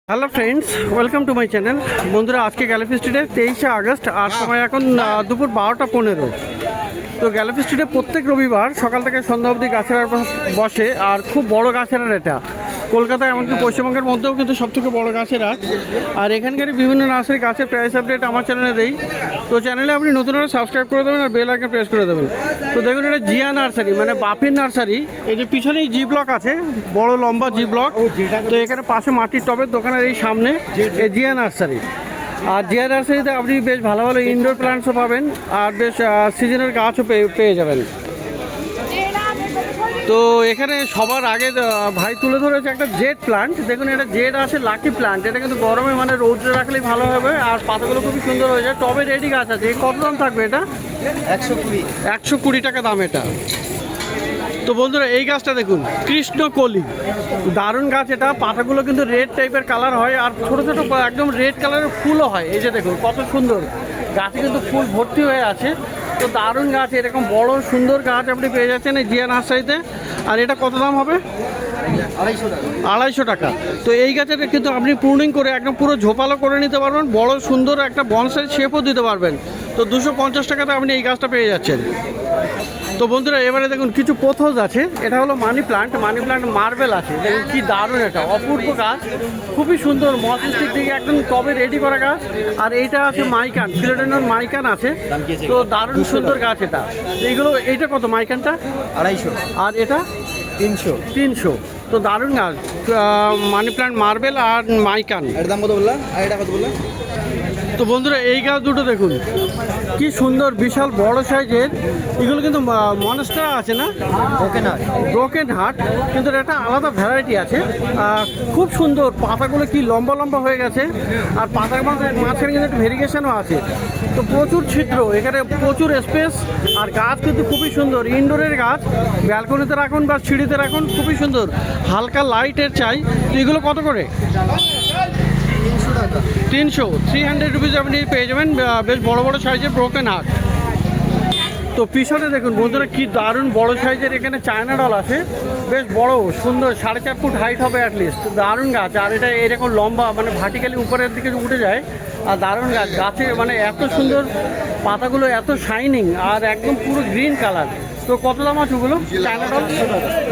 Hello friends, welcome to my channel. বন্ধুরা, আজকে gallery স্ট্রিটে 23শে আগস্ট, আর সময় এখন দুপুর 12টা 15। তো গ্যালারি স্ট্রিটে প্রত্যেক রবিবার সকাল থেকে সন্ধ্যা অবধি গাছের আড়ত বসে, আর খুব বড় গাছের আড়ত এটা। কলকাতায় এমনকি পশ্চিমবঙ্গের মধ্যেও কিন্তু সবথেকে বড় গাছের আড়ত। আর এখানকার বিভিন্ন নার্সারি গাছের প্রাইস আপডেট আমার চ্যানেলে দেই। তো চ্যানেলে আপনি নতুন হলে সাবস্ক্রাইব করে দেবেন আর বেল আইকন প্রেস করে দেবেন। তো দেখুন, এটা জিয়া নার্সারি, মানে বাপির নার্সারি। এই যে পিছনেই জি ব্লক আছে, বড় লম্বা জি ব্লক। তো এখানে পাশে মাটির টবের দোকানের এই সামনে এই জিয়া নার্সারি। আর জিয়া নার্সারিতে আপনি বেশ ভালো ভালো ইনডোর প্ল্যান্টসও পাবেন, আর বেশ সিজনের গাছও পেয়ে যাবেন। তো এখানে সবার আগে ভাই তুলে ধরেছে একটা জেড প্লান্ট। দেখুন, এটা জেড আছে লাকি প্লান্ট। এটা কিন্তু গরমে মানে রোদ্রে রাখলেই ভালো হবে, আর পাতাগুলো খুবই সুন্দর হয়ে যায়। টবে রেডি গাছ আছে। কত দাম থাকবে এটা? 120 টাকা দাম এটা। তো বন্ধুরা, এই গাছটা দেখুন, কৃষ্ণকলি, দারুণ গাছ এটা। পাতাগুলো কিন্তু রেড টাইপের কালার হয়, আর ছোট ছোট একদম রেড কালারের ফুলও হয়। এই যে দেখুন কত সুন্দর, গাছে কিন্তু ফুল ভর্তি হয়ে আছে। তো দারুণ গাছ, এরকম বড় সুন্দর গাছ আপনি পেয়ে যাচ্ছেন এই জিয়া নার্সারিতে। আর এটা কত দাম হবে? 250 টাকা। তো এই গাছের কিন্তু আপনি প্রুনিং করে একদম পুরো ঝোপালো করে নিতে পারবেন, বড় সুন্দর একটা বনসাই শেপও দিতে পারবেন। তো 250 টাকাতে আপনি এই গাছটা পেয়ে যাচ্ছেন। তো বন্ধুরা, এবারে দেখুন কিছু পোথোস আছে। এটা হলো মানি প্লান্ট মার্বেল আছে। দেখুন কি দারুণ, এটা অপূর্ব গাছ, খুবই সুন্দর, মসজিদের দিকে একদম টবে রেডি করা গাছ। আর এইটা আছে মাইকান, ফিলোডেনন মাইকান আছে। তো দারুণ সুন্দর গাছ এটা। এইটা কত মাইকানটা? 250। আর এটা 300। তো দারুণ গাছ, মানি প্লান্ট মার্বেল আর মাইকান। এর দাম কত বললা? আর এটা কত বললা? তো বন্ধুরা, এই গাছ দুটো দেখুন কি সুন্দর, বিশাল বড় সাইজের। এগুলো কিন্তু মনস্টার আছে না, ব্রোকেন হার্ট, কিন্তু একটা আলাদা ভ্যারাইটি আছে। খুব সুন্দর, পাতাগুলো কি লম্বা লম্বা হয়ে গেছে, আর পাতার মাঝখানে কিন্তু একটা ভেরিগেশনও আছে। তো প্রচুর ছিদ্র, এখানে প্রচুর স্পেস, আর গাছ কিন্তু খুবই সুন্দর। ইনডোরের গাছ, ব্যালকনিতে রাখুন বা সিঁড়িতে রাখুন, খুবই সুন্দর। হালকা লাইটের চাই। তো এগুলো কত করে? 300 রুপিজ আপনি পেয়ে যাবেন, বেশ বড় বড় সাইজের ব্রোকেন হার্ট। তো পিছনে দেখুন বন্ধুরা, কি দারুণ বড় সাইজের এখানে চায়না ডল আছে, বেশ বড় সুন্দর, 4.5 ফুট হাইট হবে অ্যাটলিস্ট। দারুণ গাছ, আর এটা এরকম লম্বা, মানে ভার্টিক্যালি উপরের দিকে উঠে যায়। আর দারুণ গাছ, গাছে মানে এত সুন্দর, পাতাগুলো এত শাইনিং, আর একদম পুরো গ্রিন কালার। তো কত দাম আছে ওগুলো? চায়না ডল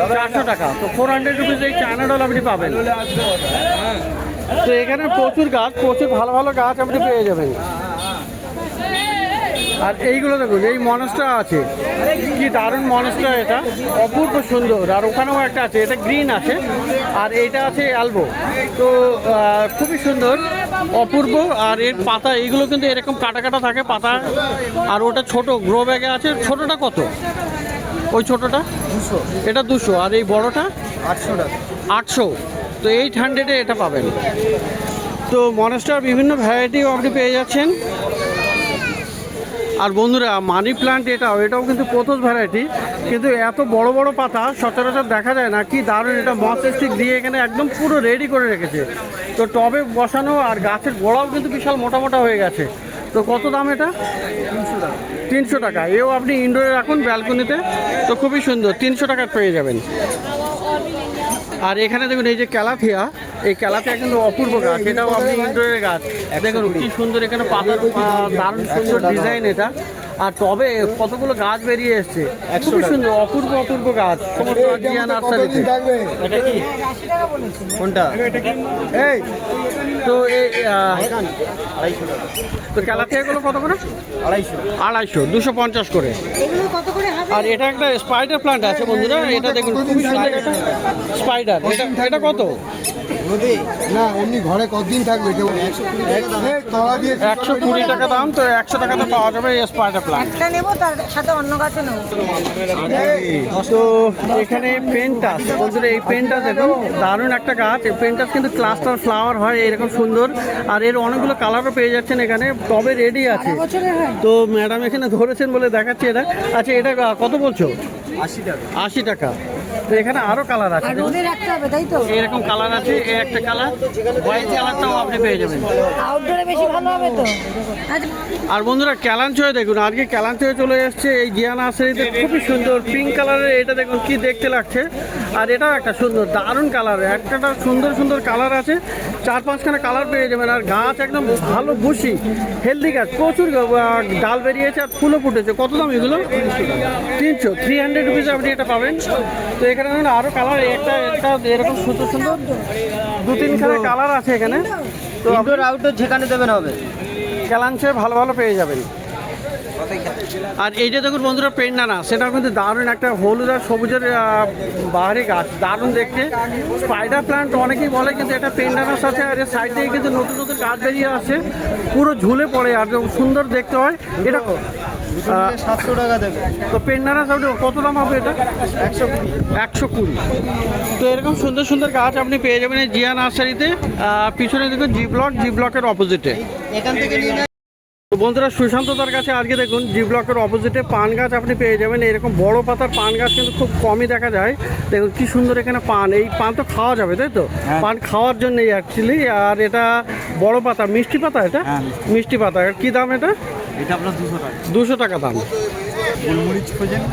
400 টাকা। তো 400 রুপিজ এই চায়না ডল আপনি পাবেন। তো এখানে প্রচুর গাছ, প্রচুর ভালো ভালো গাছ আপনি পেয়ে যাবেন। আর এইগুলো দেখুন, এই মনস্টার আছে, কি দারুণ মনস্টার, এটা অপূর্ব সুন্দর। আর ওখানেও একটা আছে, এটা গ্রিন আছে, আর এইটা আছে অ্যালবো। তো খুবই সুন্দর, অপূর্ব। আর এর পাতা এইগুলো কিন্তু এরকম কাটা কাটা থাকে পাতা। আর ওটা ছোট গ্রো ব্যাগে আছে। ছোটটা কত? ওই ছোটটা 200। এটা 200। আর এই বড়টা 800 টাকা। 800। তো 800-এ এটা পাবেন। তো মনস্টার বিভিন্ন ভ্যারাইটিও আপনি পেয়ে যাচ্ছেন। আর বন্ধুরা, মানি প্লান্ট এটাও কিন্তু পোথোস ভ্যারাইটি, কিন্তু এত বড় বড় পাতা সচরাচর দেখা যায় না। কি দারুণ, এটা মস স্টিক দিয়ে এখানে একদম পুরো রেডি করে রেখেছে। তো টবে বসানো, আর গাছের গোড়াও কিন্তু বিশাল মোটা মোটা হয়ে গেছে। তো কত দাম এটা? 300 টাকা। এও আপনি ইনডোরে রাখুন ব্যালকনিতে, তো খুবই সুন্দর, 300 টাকা পেয়ে যাবেন। আর এখানে দেখুন, এই যে ক্যালাথিয়া, এই ক্যালাথিয়া কিন্তু অপূর্ব গাছ, এটাও আপনি ইনডোরের গাছ। দেখুন কি সুন্দর, এখানে পাতার দারুণ সুন্দর ডিজাইন এটা। আর টবে কতগুলো গাছ বেরিয়ে এসছে, খুবই সুন্দর, অপূর্ব গাছ। সমস্ত জিয়া নার্সারিতে। এটা কি কোনটা? এই তো এই তো ক্যালাথিয়াগুলো কত করে? 250 250 করে। আর এটা একটা স্পাইডার প্লান্ট আছে বন্ধুরা, এটা দেখুন খুবই সুন্দর একটা স্পাইডার। এটা কত? না, এমনি ঘরে কতদিন থাকবে? 120 টাকা দাম। তো 100 টাকাতে পাওয়া যাবে এই স্পাইডার প্লান্ট। একটা নেবো, তার সাথে অন্য গাছও নেবো। তো এখানে পেন্টাস বন্ধুরা, এই পেন্টাস দেখুন দারুণ একটা গাছ। এই পেন্টাস কিন্তু ক্লাস্টার ফ্লাওয়ার হয় এরকম সুন্দর, আর এর অনেকগুলো কালারও পেয়ে যাচ্ছেন এখানে। টবে রেডি আছে। তো ম্যাডাম এখানে ধরেছেন বলে দেখাচ্ছি এটা। আচ্ছা, এটা কত বলছো? 80 টাকা। তো এখানে আরো কালার আছে, রোদে রাখতে হবে, তাই তো? এরকম কালার আছে। এই একটা কালার, হোয়াইট কালারটাও আপনি পেয়ে যাবেন। আউটডোরে বেশি ভালো হবে তো। আর বন্ধুরা, ক্যালাঞ্চয় দেখুন, আজকে ক্যালাঞ্চয় চলে এসছে এই জিয়া নার্সারিতে, খুবই সুন্দর পিঙ্ক কালারের। এটা দেখুন কি দেখতে লাগছে, আর এটাও একটা সুন্দর দারুণ কালার। একটা সুন্দর সুন্দর কালার আছে, 4-5খানা কালার পেয়ে যাবেন। আর গাছ একদম ভালো বুশি হেলদি গাছ, প্রচুর ডাল বেরিয়েছে আর ফুলও ফুটেছে। কত দাম এগুলো? 300 রুপিসে আপনি এটা পাবেন। তো এখানে আরও কালার একটা এরকম সুন্দর সুন্দর 2-3খানা কালার আছে এখানে। তো ইনডোর আউটডোর যেখানে দেবেন হবে। ক্যালাঞ্চে ভালো ভালো পেয়ে যাবেন। আর এই যে দেখুন বন্ধুরা পেন্ডানা, সেটাও কিন্তু দারুণ একটা হলুদ আর সবুজের বাহারি গাছ, দারুণ দেখতে। স্পাইডার প্ল্যান্ট অনেকেই বলে, কিন্তু এটা পেন্ডানাস আছে। আর এর সাইড থেকে কিন্তু নতুন নতুন গাছ বেরিয়ে আসছে, পুরো ঝুলে পড়ে আর সুন্দর দেখতে হয়। এটা 700 টাকা দেবে। তো পেন্ডানাস কত দাম হবে এটা? 120। তো এরকম সুন্দর সুন্দর গাছ আপনি পেয়ে যাবেন এই জিয়া নার্সারিতে। পিছনে দেখুন জি ব্লকের অপোজিটে। এখান থেকে নিয়ে নেন। তো বন্ধুরা সুশান্তদার কাছে আজকে দেখুন জি ব্লকের অপোজিটে পান গাছ আপনি পেয়ে যাবেন। এরকম বড় পাতার পান গাছ কিন্তু খুব কমই দেখা যায়। দেখুন কি সুন্দর এখানে পান, এই পান তো খাওয়া যাবে তাই তো? পান খাওয়ার জন্যই অ্যাকচুয়ালি। আর এটা বড় পাতা, মিষ্টি পাতা, এটা মিষ্টি পাতা। কি দাম এটা? এটা আপনার 200 টাকা। 200 টাকা দাম। গোলমরিচ খোঁজেন?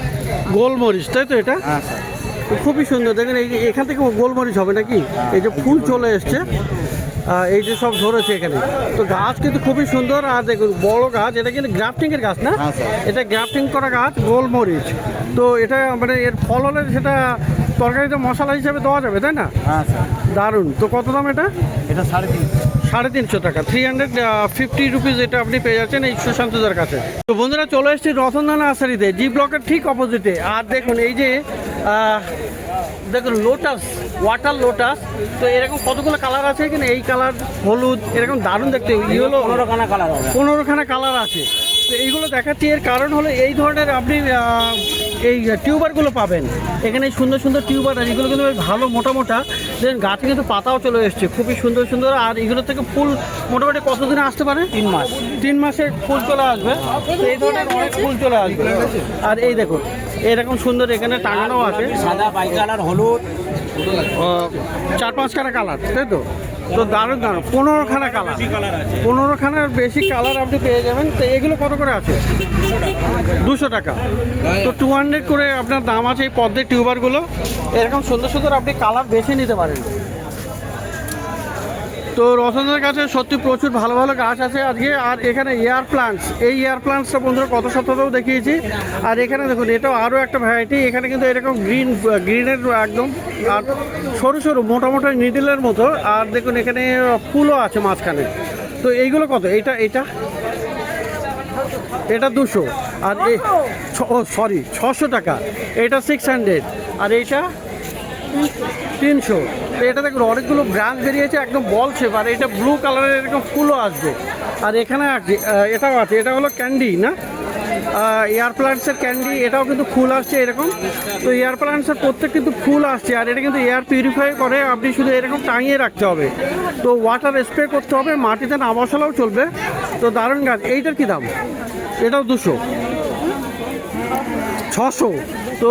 গোলমরিচ তাই তো এটা? হ্যাঁ স্যার। তো খুবই সুন্দর দেখেন, এই এখান থেকে গোলমরিচ হবে নাকি? এই যে ফুল চলে এসছে, এই যে সব ধরেছে এখানে। তো গাছ কিন্তু খুবই সুন্দর। আর দেখুন বড় গাছ, এটা কিন্তু গ্রাফটিংয়ের গাছ না? এটা গ্রাফটিং করা গাছ গোলমরিচ। তো এটা মানে এর ফল হলে সেটা তরকারিতে মশলা হিসেবে দেওয়া যাবে তাই না? হ্যাঁ স্যার। দারুণ। তো কত দাম এটা? এটা 350। 350 টাকা, 350 রুপিস এটা আপনি পেয়ে যাচ্ছেন এই সুশান্তদার কাছে। তো বন্ধুরা চলে এসেছি রতনদা নার্সারিতে, জি ব্লকের ঠিক অপোজিটে। আর দেখুন এই যে দেখুন লোটাস, ওয়াটার লোটাস। তো এরকম কতগুলো কালার আছে এখানে, এই কালার, হলুদ, এরকম দারুণ দেখতে। ইয়েলো 15খানা কালার হবে। 15খানা কালার আছে। তো এইগুলো দেখাচ্ছি, এর কারণ হলো এই ধরনের আপনি এই টিউবারগুলো পাবেন এখানে। সুন্দর সুন্দর টিউবার আছে, এগুলো কিন্তু বেশ ভালো মোটা মোটা। দেখুন গাছে কিন্তু পাতাও চলে এসছে, খুবই সুন্দর সুন্দর। আর এগুলো থেকে ফুল মোটামুটি কতদিনে আসতে পারে? 3 মাস। 3 মাসে ফুল চলে আসবে। তো এই ধরনের অনেক ফুল চলে আসবে। আর এই দেখুন এরকম সুন্দর এখানে টাঙানো আছে, সাদা, বাই কালার, হলুদ, 4-5খানা কালার তাই তো? তো দারুণ দারুণ 15খানা কালার, 15খানার বেশি কালার আপনি পেয়ে যাবেন। তো এগুলো কত করে আছে? 200 টাকা। তো 200 করে আপনার দাম আছে এই পদ্মের টিউবারগুলো। এরকম সুন্দর সুন্দর আপনি কালার বেছে নিতে পারেন। তো রতনদার কাছে সত্যি প্রচুর ভালো ভালো গাছ আছে আজকে। আর এখানে এয়ার প্লান্টস, এই এয়ার প্লান্টসটা বন্ধুরা কত সপ্তাহেও দেখিয়েছি। আর এখানে দেখুন এটাও আরও একটা ভ্যারাইটি। এখানে কিন্তু এরকম গ্রিনের একদম, আর সরু সরু মোটা মোটা নিডলের মতো। আর দেখুন এখানে ফুলও আছে মাঝখানে। তো এইগুলো কত? এটা 200। আর সরি 600 টাকা। এটা 600। আর এইটা 300। তো এটা দেখুন অনেকগুলো ব্রাঞ্চ বেরিয়েছে, একদম বল শেপ। আর এটা ব্লু কালারের এরকম ফুলও আসবে। আর এখানে আছে, এটাও আছে, এটা হলো ক্যান্ডি না, এয়ার প্লান্টসের ক্যান্ডি। এটাও কিন্তু ফুল আসছে এরকম। তো এয়ার প্লান্টসের প্রত্যেক কিন্তু ফুল আসছে। আর এটা কিন্তু এয়ার পিউরিফাই করে, আপনি শুধু এরকম টাঙিয়ে রাখতে হবে। তো ওয়াটার স্প্রে করতে হবে, মাটিতে না বসালেও চলবে। তো দারুণ গাছ। এইটার কি দাম? এটাও 200, 600। তো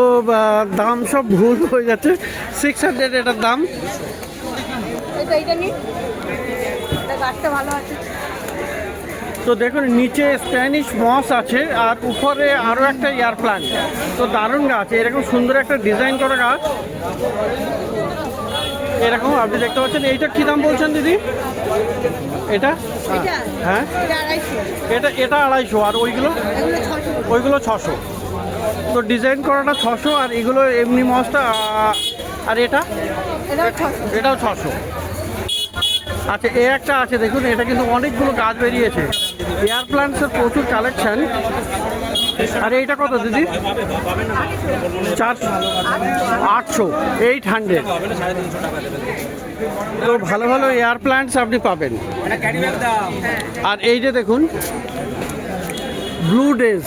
দাম সব ভুল হয়ে যাচ্ছে। 600 এটার দাম। গাছটা ভালো আছে। তো দেখুন নিচে স্প্যানিশ মস আছে, আর উপরে আরও একটা এয়ার প্লান্ট। তো দারুণ গাছ, এরকম সুন্দর একটা ডিজাইন করা গাছ এরকম আপনি দেখতে পাচ্ছেন। এইটা কী দাম বলছেন দিদি? এটা হ্যাঁ, এটা 250। আর ওইগুলো 600। তো ডিজাইন করাটা 600, আর এগুলো এমনি মসটা। আর এটাও 600। আচ্ছা এ একটা আছে দেখুন, এটা কিন্তু অনেকগুলো গাছ বেরিয়েছে। এয়ার প্লান্টসের প্রচুর কালেকশন। আর এইটা কত দিদি? 800, 800। তো ভালো ভালো এয়ার প্লান্টস আপনি পাবেন। আর এই যে দেখুন ব্লু ডেজ,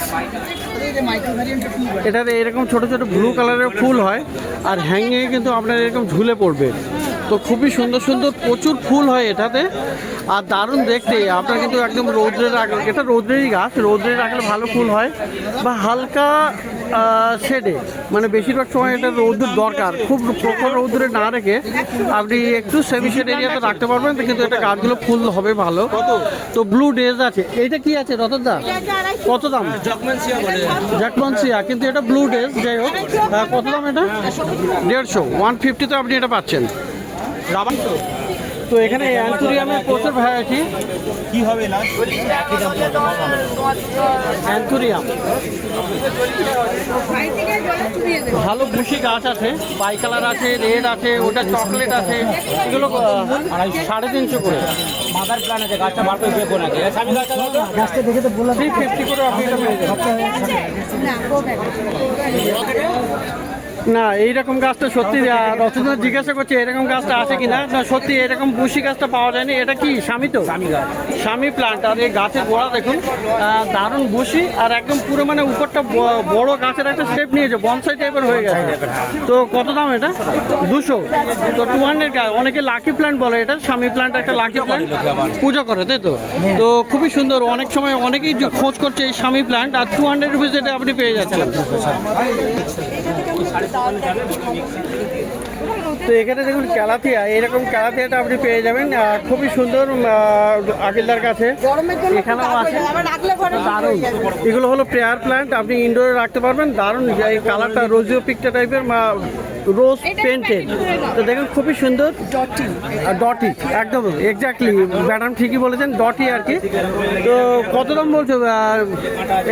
এটাতে এরকম ছোট ছোট ব্লু কালারের ফুল হয়। আর হ্যাঙ্গিংয়ে কিন্তু আপনার এরকম ঝুলে পড়বে। তো খুবই সুন্দর সুন্দর প্রচুর ফুল হয় এটাতে। আর দারুণ দেখতে। আপনার কিন্তু একদম রৌদ্রে রাখলে, এটা রৌদ্রেরই গাছ, রৌদ্রে রাখলে ভালো ফুল হয়। বা হালকা শেডে, মানে বেশিরভাগ সময় এটা রৌদ্র দরকার, খুব প্রখর রৌদ্রে না রেখে আপনি একটু সেমি শেড এরিয়াতে রাখতে পারবেন। কিন্তু এটা গাছগুলো ফুল হবে ভালো। তো ব্লু ডেজ আছে। এইটা কি আছে রতনদা? কত দাম? জ্যাকমনসিয়া, কিন্তু এটা ব্লু ডেজ। যাই হোক, কত দাম এটা? 150, 150 তে আপনি এটা পাচ্ছেন। তো এখানে অ্যান্থুরিয়ামের প্রচুর ভ্যারাইটি। কি হবে না অ্যান্থুরিয়াম ভালো বুশি গাছ আছে, বাই কালার আছে, রেড আছে, ওটা চকলেট আছে, এগুলো 350 করে। মাদার প্ল্যান আছে, গাছটা বার করে বের আছে। স্বামী গাছটা দেখে তো বললাম 350 করে আপনি এটা পেয়ে যাবেন। না না এইরকম গাছটা সত্যি রচনা জিজ্ঞাসা করছে এরকম গাছটা আছে কিনা। না সত্যি এরকম বুশি গাছটা পাওয়া যায়নি। এটা কি স্বামী? তো স্বামী গাছ, স্বামী প্লান্ট। আর এই গাছের গোড়া দেখুন দারুণ বুশি, আর একদম পুরো মানে উপরটা বড় গাছের একটা শেপ নিয়েছে, বনসাই টাইপের হয়ে গেছে। তো কত দাম এটা? 200। তো 200। অনেকে লাকি প্ল্যান্ট বলে এটা, স্বামী প্ল্যান্ট একটা লাকি প্ল্যান্ট পুজো করে, তাই তো? তো খুবই সুন্দর। অনেক সময় অনেকেই খোঁজ করছে এই স্বামী প্ল্যান্ট, আর 200 রুপিস এটা আপনি পেয়ে যাচ্ছেন। তো এখানে দেখুন ক্যালাথিয়া, এরকম ক্যালাথিয়াটা আপনি পেয়ে যাবেন খুবই সুন্দর আকিলদার কাছে। এখানেও আছে দারুণ। এগুলো হলো প্রেয়ার প্ল্যান্ট, আপনি ইনডোরে রাখতে পারবেন। দারুণ এই কালারটা রোজিও পিকটা টাইপের, রোজ পেন্টেড। তো দেখুন খুবই সুন্দর। ডটি একদম এক্স্যাক্টলি ম্যাডাম ঠিকই বলেছেন, ডটি আর কি। তো কত দাম বলছো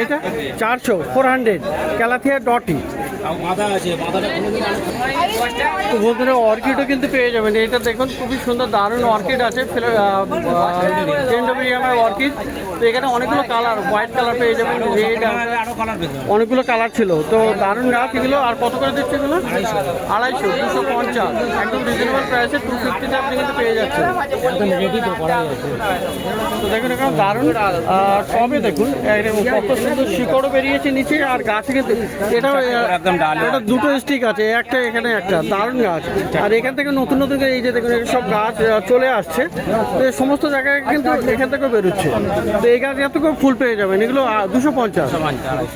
এটা? 400 ক্যালাথিয়া ডটি। তো বন্ধুরা অর্কিডও কিন্তু পেয়ে যাবেন। এটা দেখুন খুবই সুন্দর দারুণ অর্কিড আছে, টেন্ডোবিয়ামের অর্কিড। তো এখানে অনেকগুলো কালার, হোয়াইট কালার পেয়ে যাবেন, রেড, অনেকগুলো কালার ছিল। তো দারুণ গাছ এগুলো। আর কত করে দিচ্ছে এগুলো? 250, 250 একদম রিজনেবল প্রাইসে 250-তে আপনি কিন্তু পেয়ে যাচ্ছেন। তো দেখুন এখানে দারুণ টবে দেখুন কত সুন্দর শিকড়ও বেরিয়েছে নিচে, আর গাছে কিন্তু এটা দুটো স্টিক আছে, একটা এখানে একটা। দারুণ গাছ। আর এখান থেকে নতুন নতুন এই যে দেখুন সব গাছ চলে আসছে, তো সমস্ত জায়গায় কিন্তু এখান থেকেও বেরোচ্ছে। তো এই গাছ এত করে ফুল পেয়ে যাবেন। এগুলো 250।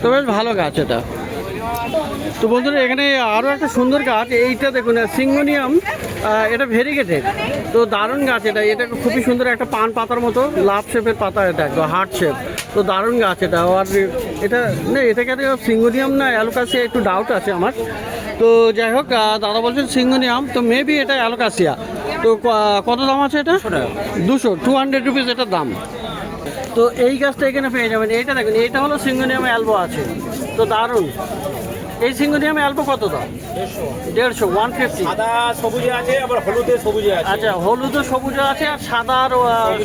তো বেশ ভালো গাছ এটা। তো বন্ধুরা এখানে আরও একটা সুন্দর গাছ, এইটা দেখুন সিঙ্গোনিয়াম, এটা ভেরিগেটেড। তো দারুণ গাছ এটা। এটা খুবই সুন্দর, একটা পান পাতার মতো লাভ শেপের পাতা, এটা একদম হার্ট শেপ। তো দারুণ গাছ এটা। আর এটা না, এটাকে সিঙ্গোনিয়াম না অ্যালোকাসিয়া একটু ডাউট আছে আমার। তো যাই হোক দাদা বলছেন সিঙ্গোনিয়াম, তো মেবি এটা অ্যালোকাসিয়া। তো কত দাম আছে এটা? 200 রুপিস এটার দাম। তো এই গাছটা এখানে পেয়ে যাবেন। এইটা দেখুন, এইটা হলো সিঙ্গোনিয়াম অ্যালবো আছে। তো দারুণ। এই সিঙ্গোনিয়াম অ্যালবো কত দাম? 150, 150। সাদা সবুজে আছে, আবার হলুদে সবুজে আছে। আচ্ছা, হলুদও সবুজ আছে আর সাদা আর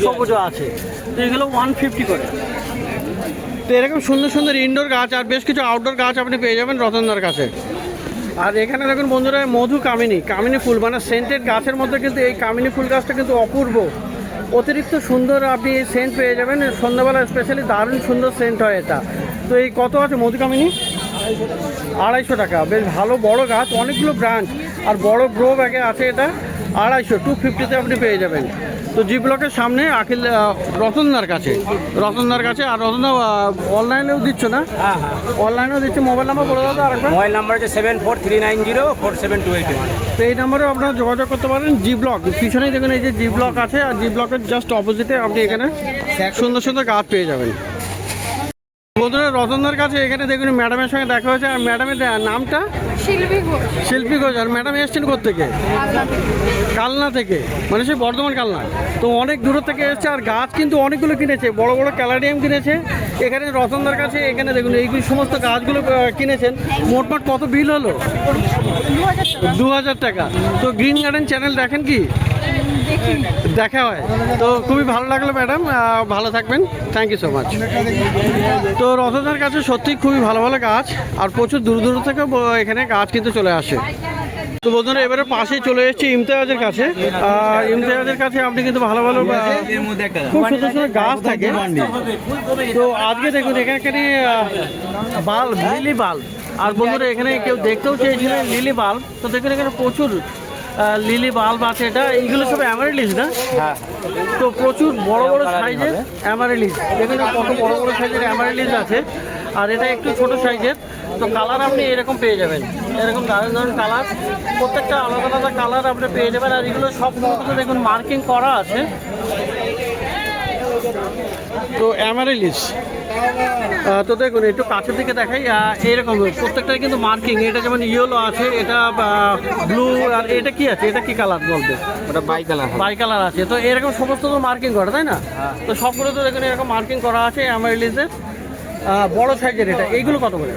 সবুজও আছে। তো এগুলো 150 করে। তো এরকম সুন্দর সুন্দর ইনডোর গাছ আর বেশ কিছু আউটডোর গাছ আপনি পেয়ে যাবেন রতনদার কাছে। আর এখানে দেখুন বন্ধুরা মধু কামিনী ফুল, মানে সেন্টেড গাছের মধ্যে কিন্তু এই কামিনী ফুল গাছটা কিন্তু অপূর্ব, অতিরিক্ত সুন্দর। আপনি এই সেন্ট পেয়ে যাবেন সন্ধ্যাবেলা, স্পেশালি দারুণ সুন্দর সেন্ট হয় এটা। তো এই কত আছে মধু কামিনী? 250 টাকা। বেশ ভালো বড় গাছ, অনেকগুলো ব্রাঞ্চ আর বড় গ্রো ব্যাগে আছে এটা। 250, 250-তে আপনি পেয়ে যাবেন। তো জি ব্লকের সামনে আকিল রতনদার কাছে। আর রতনদা অনলাইনেও দিচ্ছ না? হ্যাঁ, অনলাইনেও দিচ্ছে। মোবাইল নাম্বার বলে দাও তো আরেকবার। মোবাইল নাম্বার হচ্ছে 7439047281। তো এই নাম্বারেও আপনারা যোগাযোগ করতে পারেন। জি ব্লক পিছনেই দেখুন, এই যে জি ব্লক আছে, আর জি ব্লকের জাস্ট অপোজিটে আপনি এখানে সুন্দর সুন্দর গাছ পেয়ে যাবেন। বন্ধুরা রতনদার কাছে এখানে দেখুন ম্যাডামের সঙ্গে দেখা হয়েছে। আর ম্যাডামের নামটা? শিল্পী ঘোষ। আর ম্যাডাম এসছেন কোত্থেকে? কালনা থেকে, মানে সেই বর্ধমান কালনা। তো অনেক দূর থেকে এসছে, আর গাছ কিন্তু অনেকগুলো কিনেছে, বড় বড় ক্যালারিয়াম কিনেছে এখানে রতনদার কাছে। এখানে দেখুন এইগুলো সমস্ত গাছগুলো কিনেছেন। মোটমাট কত বিল হলো? 2000 টাকা। তো গ্রিন গার্ডেন চ্যানেল দেখেন কি? দেখা হয়। তো খুবই ভালো লাগলো ম্যাডাম, ভালো থাকবেন। Thank you so much. তো রতনদার কাছে সত্যি খুবই ভালো ভালো গাছ, আর প্রচুর দূর দূর থেকে এখানে গাছ কিন্তু চলে আসে। তো বন্ধুরা এবারে পাশেই চলে এসেছি ইমতিয়াজের কাছে। আর ইমতিয়াজের কাছে আপনি কিন্তু ভালো ভালো খুব সুন্দর সুন্দর গাছ থাকে। তো আজকে দেখুন এখানে বাল্ব, লিলি বাল্ব। আর বন্ধুরা এখানে কেউ দেখতেও চেয়েছিলেন লিলি বাল্ব। তো দেখুন এখানে প্রচুর লিলি বাল্ব আছে। এটা এইগুলো সব অ্যামারেলিস না? হ্যাঁ। তো প্রচুর বড় বড় সাইজের অ্যামারেলিস। দেখুন কত বড় বড় সাইজের অ্যামারেলিস আছে। আর এটা একটু ছোট সাইজের। তো কালার আপনি এরকম পেয়ে যাবেন, এরকম দারুণ দারুণ কালার, প্রত্যেকটা আলাদা আলাদা কালার আপনি পেয়ে যাবেন। আর এগুলো সব দেখুন মার্কিং করা আছে। তো অ্যামারেলিস তো দেখুন একটু কাছের দিকে দেখাই, এইরকম প্রত্যেকটাই কিন্তু মার্কিং। এটা যেমন ইয়েলো আছে, এটা ব্লু, আর এটা কি আছে, এটা কি কালার বলতে? ওটা বাই কালার। বাই কালার আছে। তো এরকম সমস্ত তো মার্কিং করা, তাই না? তো সবগুলো তো দেখুন এরকম মার্কিং করা আছে অ্যামারিলিসের। বড় সাইজের এটা, এইগুলো কত করে?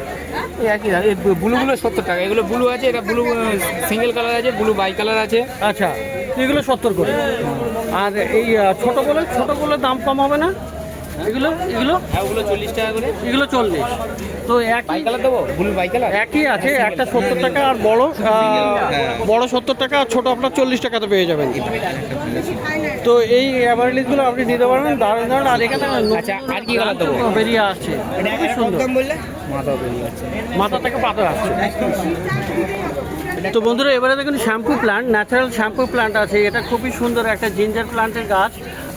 একই দাম। এই ব্লুগুলো 70 টাকা। এগুলো ব্লু আছে, এটা ব্লু সিঙ্গেল কালার আছে, ব্লু বাই কালার আছে। আচ্ছা, এগুলো 70 করে। আর এই ছোটোগুলোর দাম কম হবে না? এগুলো এগুলো হ্যাঁ, ওগুলো 40 টাকা করে। এগুলো 40। তো বাই কালার দেবো, ব্লু বাই কালার একই আছে, একটা 70 টাকা আর বড় 70 টাকা, আর ছোটো আপনার 40 টাকাতে পেয়ে যাবেন। তো এই অ্যাভারেলিজগুলো আপনি নিতে পারবেন, দারুণ দারুণ। আর এখানে আচ্ছা, আর কি কালার দেবো? বেরিয়ে আসছে, খুবই সুন্দর। বললে মাথা বেরিয়ে যাচ্ছে। মাথা থেকে পাথর আসছে। তো বন্ধুরা এবারে দেখুন shampoo plant, natural shampoo plant আছে। এটা খুবই সুন্দর একটা জিঞ্জার প্ল্যান্টের গাছ।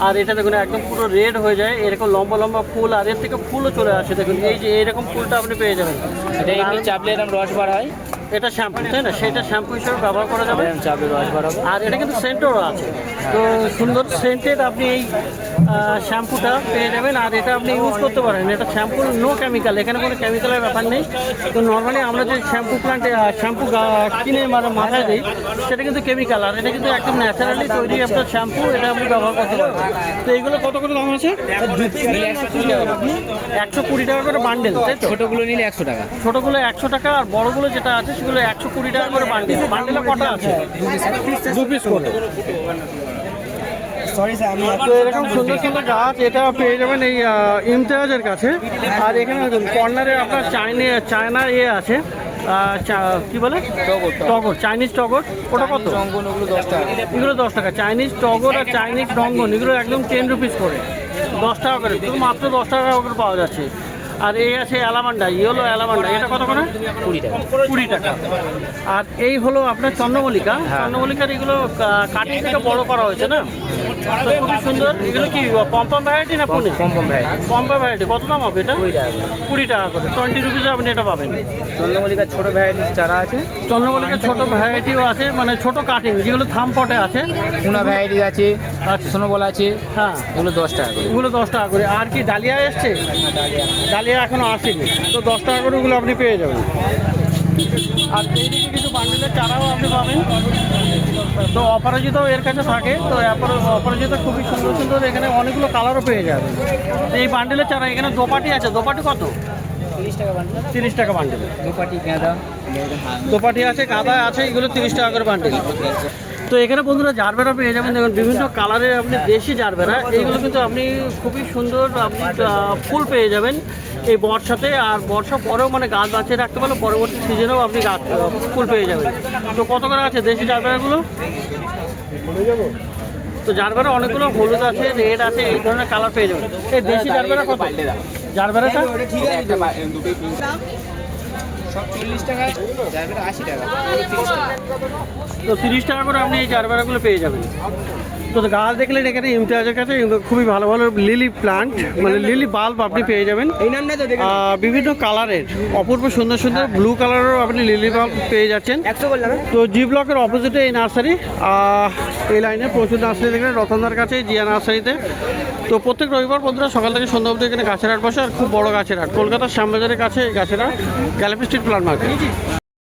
আর এটা দেখুন একদম পুরো রেড হয়ে যায়, এরকম লম্বা লম্বা ফুল, আর এর থেকে ফুলও চলে আসে। দেখুন এই যে এরকম ফুলটা আপনি পেয়ে যাবেন। এটা এমনি চাপলে এরকম রস বার হয়। এটা শ্যাম্পু, তাই না? সেটা শ্যাম্পু হিসেবে ব্যবহার করা যাবে। চাপলে রস বার হবে। আর এটা কিন্তু সেন্টও আছে। তো সুন্দর সেন্টেড আপনি এই শ্যাম্পুটা পেয়ে যাবেন। আর এটা আপনি ইউজ করতে পারেন। এটা শ্যাম্পু নো কেমিক্যাল, এখানে কোনো কেমিক্যালের ব্যাপার নেই। তো নর্মালি আমরা যে শ্যাম্পু প্ল্যান্টে শ্যাম্পু কিনে মাথায় দিই, সেটা কিন্তু কেমিক্যাল। আর এটা কিন্তু একদম ন্যাচারালি তৈরি একটা শ্যাম্পু, এটা আপনি ব্যবহার করতে পারেন। তো এইগুলো কত করে দাম আছে? 120 টাকা করে বান্ডেল, তাই তো? ছোটোগুলো নিলে 100 টাকা। ছোটোগুলো 100 টাকা, আর বড়গুলো যেটা আছে সেগুলো 120 টাকা করে বান্ডেল। বান্ডেলে কটা আছে? 2 পিস করে। তো এরকম সুন্দর সুন্দর গাছ এটা পেয়ে যাবেন এই ইমতিয়াজের কাছে। আর এখানে কর্নারে আপনার চায়না আছে, কি বলে, টগর, চাইনিজ টগর। ওটা কত? রঙ্গন ওগুলো 10 টাকা। এগুলো 10 টাকা। চাইনিজ টগর আর চাইনিজ রঙ্গন এগুলো একদম 10 রুপিস করে, 10 টাকা করে, শুধু মাত্র 10 টাকা করে পাওয়া যাচ্ছে। আর এই আছে অ্যালামান্ডা, ইয়েলো অ্যালামান্ডা, এটা কত করে? 20 টাকা। আর এই হলো আপনার চন্দ্রমল্লিকা। চন্দ্রমল্লিকার এগুলো কাটিং থেকে বড় করা হয়েছে না? তো খুবই সুন্দর। এগুলো কি পম্পম ভ্যারাইটি না পুনে? পম্পম ভ্যারাইটি। কত দাম হবে এটা? 20 টাকা করে। 20 রুপিসে আপনি এটা পাবেন। চন্দ্রমল্লিকার ছোটো ভ্যারাইটির চারা আছে। চন্দ্রমল্লিকার ছোট ভ্যারাইটিও আছে, মানে ছোট কাটিং যেগুলো থাম পটে আছে। পুনা ভ্যারাইটি আছে, সোনোবল আছে। হ্যাঁ, এগুলো 10 টাকা করে। ওগুলো 10 টাকা করে। আর কি ডালিয়া এসছে? ডালিয়া এখনো আসেনি, তো 10 টাকা করে ওগুলো আপনি পেয়ে যাবেন। আর এইদিকে কিছু বান্ডিলের চারাও আপনি পাবেন। তো অপরাজিতাও এর কাছে থাকে। তো অপরাজিতা খুবই সুন্দর সুন্দর, এখানে অনেকগুলো কালারও পেয়ে যাবেন। তো এই বান্ডিলের চারা, এখানে দোপাটি আছে। দোপাটি কত? 30 টাকা বান্ডিল। 30 টাকা বান্ডিল। দুপাটি গাঁদা। দোপাটি আছে, গাঁদা আছে, এগুলো 30 টাকা করে বান্ডিল। তো এখানে বন্ধুরা জারবেরা পেয়ে যাবেন। দেখুন বিভিন্ন কালারের আপনি দেশি জারবেরা, এইগুলো কিন্তু আপনি খুবই সুন্দর আপনি ফুল পেয়ে যাবেন এই বর্ষাতে। আর বর্ষা পরেও মানে গাছ বাঁচিয়ে রাখতে পারলে পরবর্তী সিজনেও আপনি গাছ ফুল পেয়ে যাবেন। তো কত করে আছে দেশি জারবেরাগুলো? তো জারবেরা অনেকগুলো হলুদ আছে, রেড আছে, এই ধরনের কালার পেয়ে যাবেন। এই দেশি জারবেরা কত? জারবেরাটা সব 40 টাকা, জারবেরা 80 টাকা। তো 30 টাকা করে আপনি এই জারবেরাগুলো পেয়ে যাবেন। তো গাছ দেখলেন এখানে ইমতিয়াজের কাছে খুবই ভালো ভালো লিলি প্লান্ট, মানে লিলি বাল্ব আপনি পেয়ে যাবেন। এই নামটা তো দেখুন, বিভিন্ন কালারের অপূর্ব সুন্দর সুন্দর ব্লু কালারেরও আপনি লিলি বাল্ব পেয়ে যাচ্ছেন। 100 বললাম। তো জি ব্লকের অপোজিটে এই নার্সারি, এই লাইনে প্রচুর নার্সারি দেখলেন রতনদার কাছে, জিয়া নার্সারিতে। তো প্রত্যেক রবিবার বন্ধুরা সকাল থেকে সন্ধ্যা অবধি এখানে গাছের হাট বসে, আর খুব বড় গাছের হাট, কলকাতার শ্যামবাজারের কাছে এই গাছের হাট, গ্যালারি স্ট্রিট প্ল্যান্ট মার্কেট।